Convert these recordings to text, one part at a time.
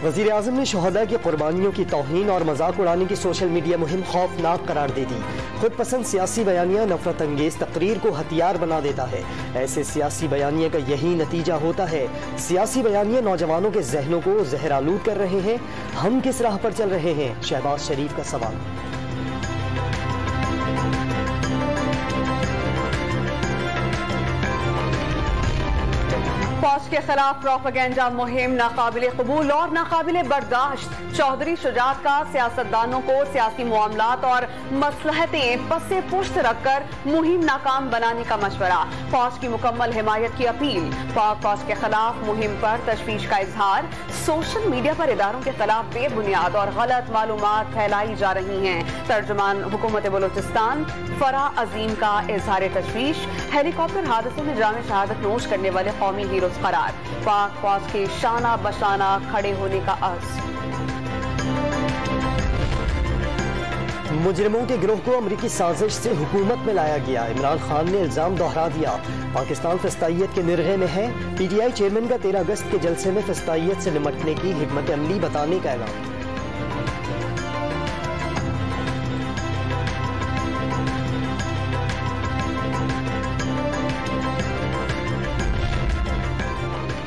वज़ीर आज़म ने शहदा की कुर्बानियों की तौहीन और मजाक उड़ाने की सोशल मीडिया मुहिम खौफनाक करार दे दी। खुद पसंद सियासी बयानिया नफरत अंगेज तकरीर को हथियार बना देता है। ऐसे सियासी बयानिया का यही नतीजा होता है। सियासी बयानिया नौजवानों के जहनों को जहर आलूद कर रहे हैं। हम किस राह पर चल रहे हैं? शहबाज शरीफ का सवाल। फौज के खिलाफ प्रोपेगेंडा मुहिम नाकाबिले कबूल और नाकाबिले बर्दाश्त। चौधरी शुजात का सियासतदानों को सियासी मामलात और मसलहतें पसे पुश्त रखकर मुहिम नाकाम बनाने का मशवरा। फौज की मुकम्मल हिमायत की अपील। पाक फौज के खिलाफ मुहिम पर तशवीश का इजहार। सोशल मीडिया पर इदारों के खिलाफ बेबुनियाद और गलत मालूमात फैलाई जा रही हैं। तर्जुमान हुकूमत बलोचिस्तान फराह अजीम का इजहार तशवीश। हेलीकॉप्टर हादसे में जान शहादत नोश करने वाले कौमी हीरो करार। पाक फौज के शाना बशाना खड़े होने का अर्ज। मुजरिमों के गिरोह को अमरीकी साजिश से हुकूमत में लाया गया। इमरान खान ने इल्जाम दोहरा दिया। पाकिस्तान फस्तायत के निर्गे में है। PTI चेयरमैन का 13 अगस्त के जलसे में फस्तायत से निपटने की हिकमत अमली बताने का ऐलान।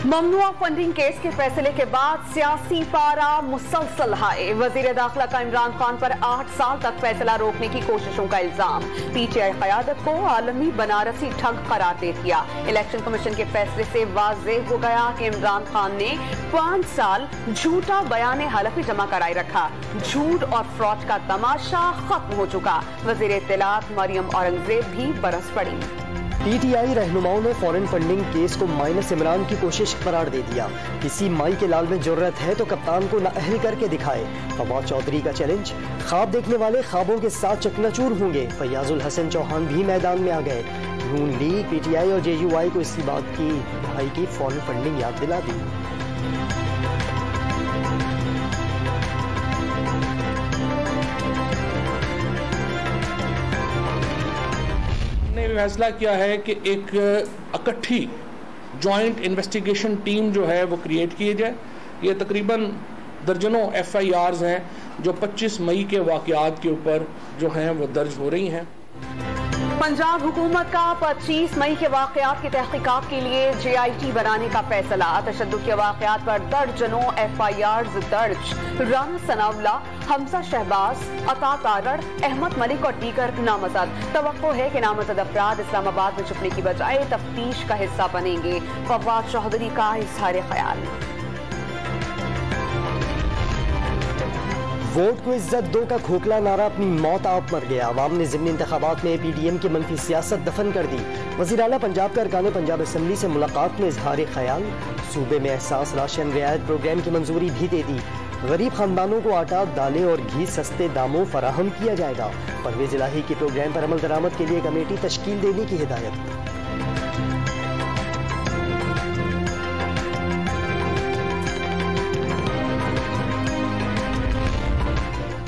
ममनुआ फंडिंग केस के फैसले के बाद सियासी पारा मुसलसल हाई। वजीर दाखिला का इमरान खान पर 8 साल तक फैसला रोकने की कोशिशों का इल्जाम। PTI क़यादत को आलमी बनारसी ठग करार दे दिया। इलेक्शन कमीशन के फैसले से वाज़ेह हो गया कि इमरान खान ने 5 साल झूठा बयान हलफी जमा कराए रखा। झूठ और फ्रॉड का तमाशा खत्म हो चुका। वजीर इत्तलात मरियम औरंगजेब भी बरस पड़ी। PTI रहनुमाओं ने फॉरेन फंडिंग केस को माइनस इमरान की कोशिश करार दे दिया। किसी माई के लाल में जरूरत है तो कप्तान को नाअहल करके दिखाए। फवाद चौधरी का चैलेंज। ख्वाब देखने वाले ख्वाबों के साथ चकनाचूर होंगे। फैयाजुल हसन चौहान भी मैदान में आ गए। नून लीग, PTI और JUI को इसी बात की दहाई की फॉरेन फंडिंग याद दिला दी। फैसला किया है कि एक इकट्ठी जॉइंट इन्वेस्टिगेशन टीम जो है वो क्रिएट की जाए। ये तकरीबन दर्जनों FIRs हैं जो 25 मई के वाक़यात के ऊपर जो हैं वो दर्ज हो रही हैं। पंजाब हुकूमत का 25 मई के वाक़यात की तहकीकात के लिए JIT बनाने का फैसला। तशद्दुद के वाक़यात पर दर्जनों FIRs दर्ज। राना सनाउल्लाह, हमजा शहबाज, अता तारड़, अहमद मलिक और दीगर नामजद। तवक्को है कि नामजद अफराद इस्लामाबाद में छुपने की बजाय तफ्तीश का हिस्सा बनेंगे। फवाद चौधरी का इजहार ख्याल। वोट को इज्जत दो का खोखला नारा अपनी मौत आप मर गया। अवाम ने ज़िमनी इंतखाबात में PDM की मनफी सियासत दफन कर दी। वज़ीर आला पंजाब का अरकान पंजाब असम्बली से मुलाकात में इजहार ख्याल। सूबे में एहसास राशन रियायत प्रोग्राम की मंजूरी भी दे दी। गरीब खानदानों को आटा, दालें और घी सस्ते दामों फराहम किया जाएगा। परवेज इलाही के प्रोग्राम पर अमल दरामद के लिए कमेटी तश्कील देने की हिदायत।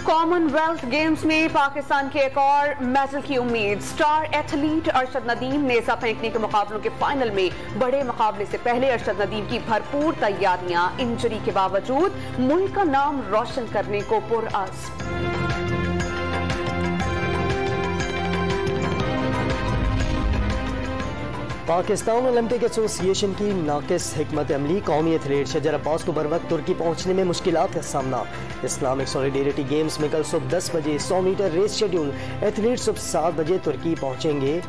कॉमनवेल्थ गेम्स में पाकिस्तान के एक और मेडल की उम्मीद। Star athlete Arshad Nadeem Neza फेंकने के मुकाबलों के फाइनल में बड़े मुकाबले से पहले अरशद नदीम की भरपूर तैयारियां। इंजरी के बावजूद मुल्क का नाम रोशन करने को पुरअज़्म। पाकिस्तान ओलंपिक एसोसिएशन की नाकिस हिकमत अमली। कौमी एथलीट शजर अब्बास को बरवक्त तुर्की पहुंचने में मुश्किलात का सामना। इस्लामिक सॉलिडेरिटी गेम्स में कल सुबह 10 बजे 100 मीटर रेस शेड्यूल। एथलीट सुबह 7 बजे तुर्की पहुंचेंगे।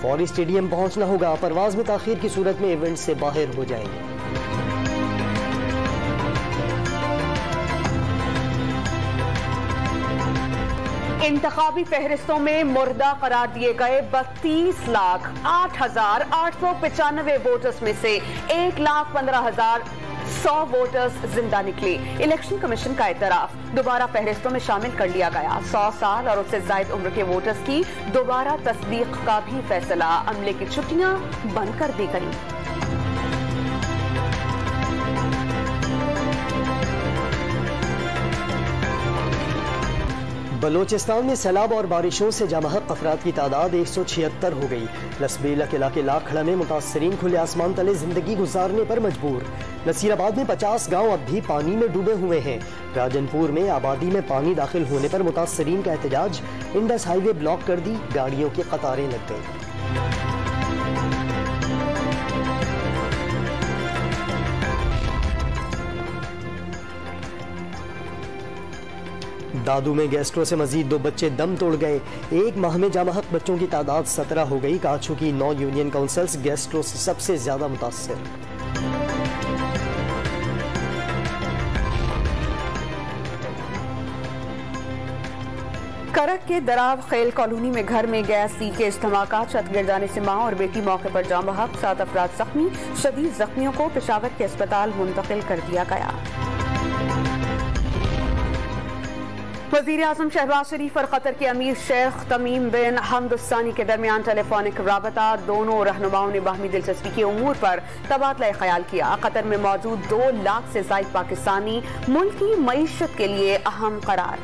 फौरी स्टेडियम पहुंचना होगा। परवाज में ताखीर की सूरत में इवेंट से बाहर हो जाएंगे। इंतखाबी फहरिस्तों में मुर्दा करार दिए गए 32,08,895 वोटर्स में से 1,15,100 वोटर्स जिंदा निकले। इलेक्शन कमीशन का एतराफ। दोबारा फहरिस्तों में शामिल कर लिया गया। 100 साल और उससे जायद उम्र के वोटर्स की दोबारा तस्दीक का भी फैसला। अमले की छुट्टियां बंद कर दी गई। बलोचिस्तान में सैलाब और बारिशों से जामहक अफराद की तादाद 176 हो गई। लसबेला के इलाके लाखड़ा में मुतासरीन खुले आसमान तले जिंदगी गुजारने पर मजबूर। नसीराबाद में 50 गांव अब भी पानी में डूबे हुए हैं। राजनपुर में आबादी में पानी दाखिल होने पर मुतासरीन का एहतजाज, इंडस हाईवे ब्लॉक कर दी, गाड़ियों की कतारें लग गई। दादू में गैस्ट्रो से मजीद 2 बच्चे दम तोड़ गए। एक माह में जामहक बच्चों की तादाद 17 हो गई। काछू की 9 यूनियन काउंसिल्स गैस्ट्रो से सबसे ज्यादा मुतासर। करक के दराव खेल कॉलोनी में घर में गैस लीकेज धमाका, छत गिर जाने से मां और बेटी मौके पर जाम बहक, 7 अफराद जख्मी। शदीद जख्मियों को पेशावर के अस्पताल मुंतकिल कर दिया गया। वज़ीर आज़म शहबाज शरीफ और कतर के अमीर शेख तमीम बिन हमद सानी के दरमियान टेलीफोनिक राबता, दोनों रहनुमाओं ने बाहमी दिलचस्पी के उमूर पर तबादला ख्याल किया। कतर में मौजूद 2 लाख से ज़ायद पाकिस्तानी मुल्क की मईशत के लिए अहम करार।